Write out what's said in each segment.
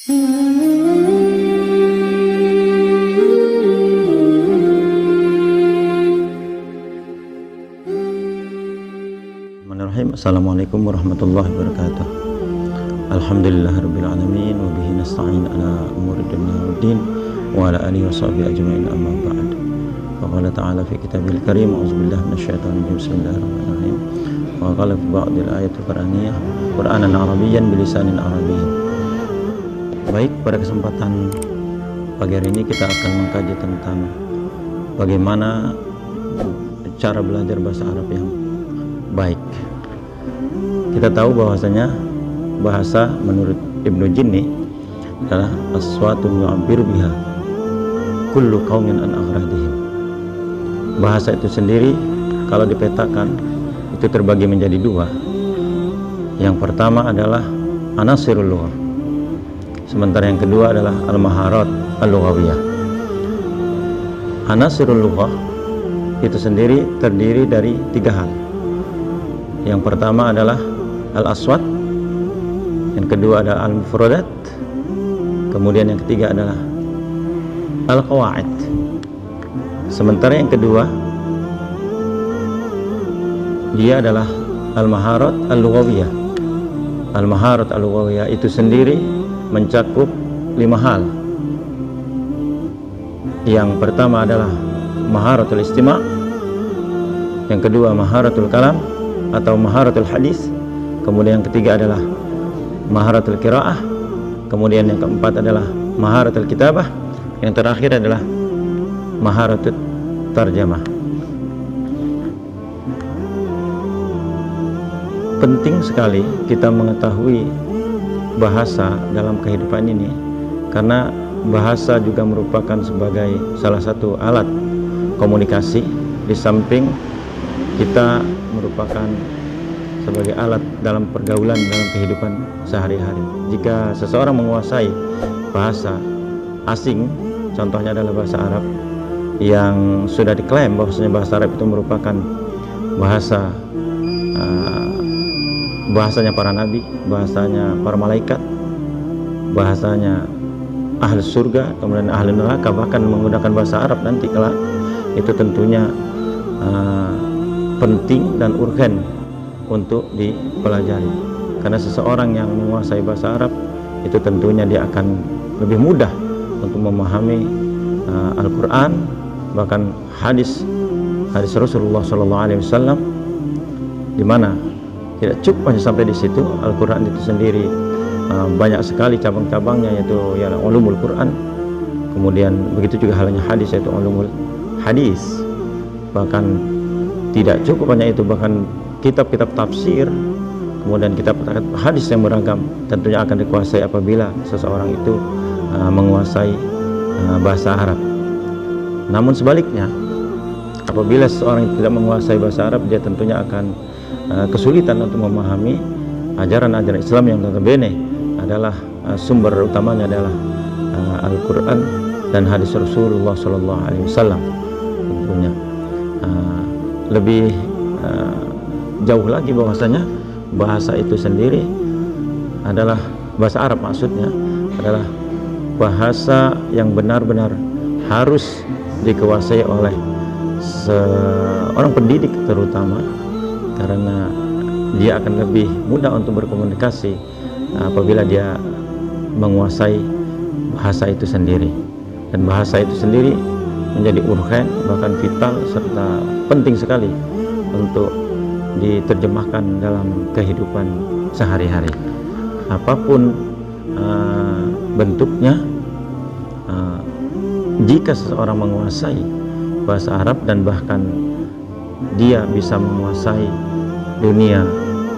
Bismillahirrahmanirrahim. Assalamualaikum warahmatullahi wabarakatuh. Alhamdulillahirabbil alamin wa bihi nasta'in ala umuri dunya waddin wa ala alihi washabihi ajmain, amma ba'd. Wa qala ta'ala fi kitabil karim, a'udzubillahi minasyaitonir rajim, bismillahirrahmanirrahim. Wa qala fi ba'dil ayatil qur'aniyah qur'anan arabiyyan bilisanin arabiyyin. Baik, pada kesempatan pagi hari ini kita akan mengkaji tentang bagaimana cara belajar bahasa Arab yang baik. Kita tahu bahwasanya bahasa menurut Ibnu Jinni adalah aswatun yu'abbiru biha kullu qaumin an aghradihim. Bahasa itu sendiri kalau dipetakan itu terbagi menjadi dua. Yang pertama adalah anasirul lughah, sementara yang kedua adalah al-maharat al-lughawiyah. Anasirul lughah itu sendiri terdiri dari tiga hal. Yang pertama adalah al-aswat, yang kedua adalah al-mufradat, kemudian yang ketiga adalah al-qawaid. Sementara yang kedua dia adalah al-maharat al-lughawiyah. Al-maharat al-lughawiyah itu sendiri mencakup 5 hal. Yang pertama adalah maharatul istima', yang kedua maharatul kalam atau maharatul hadis, kemudian yang ketiga adalah maharatul qiraah, kemudian yang keempat adalah maharatul kitabah, yang terakhir adalah maharatul tarjamah. Penting sekali kita mengetahui bahasa dalam kehidupan ini, karena bahasa juga merupakan sebagai salah satu alat komunikasi, di samping kita merupakan sebagai alat dalam pergaulan dalam kehidupan sehari-hari. Jika seseorang menguasai bahasa asing, contohnya adalah bahasa Arab, yang sudah diklaim bahwasanya bahasa Arab itu merupakan bahasanya para nabi, bahasanya para malaikat, bahasanya ahli surga, kemudian ahli neraka, bahkan menggunakan bahasa Arab nanti kelak, itu tentunya penting dan urgen untuk dipelajari. Karena seseorang yang menguasai bahasa Arab itu tentunya dia akan lebih mudah untuk memahami Al-Quran, bahkan hadis Rasulullah SAW, di mana tidak cukup hanya sampai di situ. Al-Quran itu sendiri banyak sekali cabang-cabangnya, yaitu ya ulumul Quran. Kemudian begitu juga halnya hadis, yaitu ulumul hadis. Bahkan tidak cukup hanya itu, bahkan kitab-kitab tafsir, kemudian kitab hadis yang beragam tentunya akan dikuasai apabila seseorang itu menguasai bahasa Arab. Namun sebaliknya, apabila seseorang tidak menguasai bahasa Arab, dia tentunya akan kesulitan untuk memahami ajaran-ajaran Islam yang notabene adalah sumber utamanya adalah Al-Quran dan hadis Rasulullah SAW. Tentunya lebih jauh lagi bahwasanya bahasa itu sendiri adalah bahasa Arab, maksudnya adalah bahasa yang benar-benar harus dikuasai oleh seorang pendidik terutama, karena dia akan lebih mudah untuk berkomunikasi apabila dia menguasai bahasa itu sendiri. Dan bahasa itu sendiri menjadi urgen, bahkan vital serta penting sekali untuk diterjemahkan dalam kehidupan sehari-hari. Apapun bentuknya, jika seseorang menguasai bahasa Arab dan bahkan dia bisa menguasai dunia,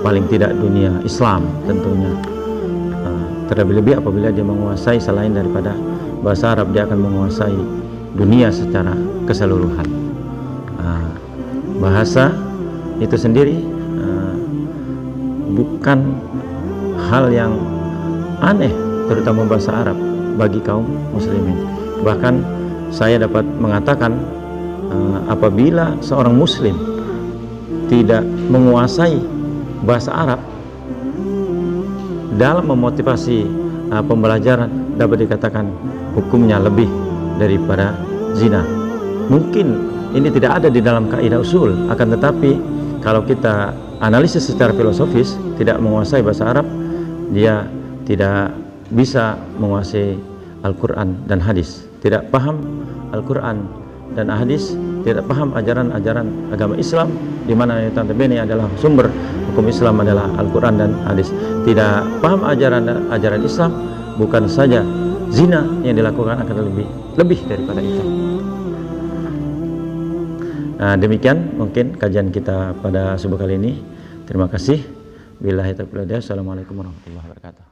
paling tidak dunia Islam tentunya, terlebih-lebih apabila dia menguasai selain daripada bahasa Arab, dia akan menguasai dunia secara keseluruhan. Bahasa itu sendiri bukan hal yang aneh, terutama bahasa Arab bagi kaum muslimin. Bahkan saya dapat mengatakan, apabila seorang muslim tidak menguasai bahasa Arab dalam memotivasi pembelajaran dapat dikatakan hukumnya lebih daripada zina. Mungkin ini tidak ada di dalam kaidah usul, akan tetapi kalau kita analisis secara filosofis, tidak menguasai bahasa Arab, dia tidak bisa menguasai Al-Quran dan hadis, tidak paham Al-Quran dan hadis, tidak paham ajaran-ajaran agama Islam, di mana notabene adalah sumber hukum Islam adalah Al-Quran dan hadis. Tidak paham ajaran Islam, bukan saja zina yang dilakukan akan lebih daripada itu. Nah, demikian mungkin kajian kita pada subuh kali ini. Terima kasih. Billahi taufiq wal hidayah. Assalamualaikum warahmatullahi wabarakatuh.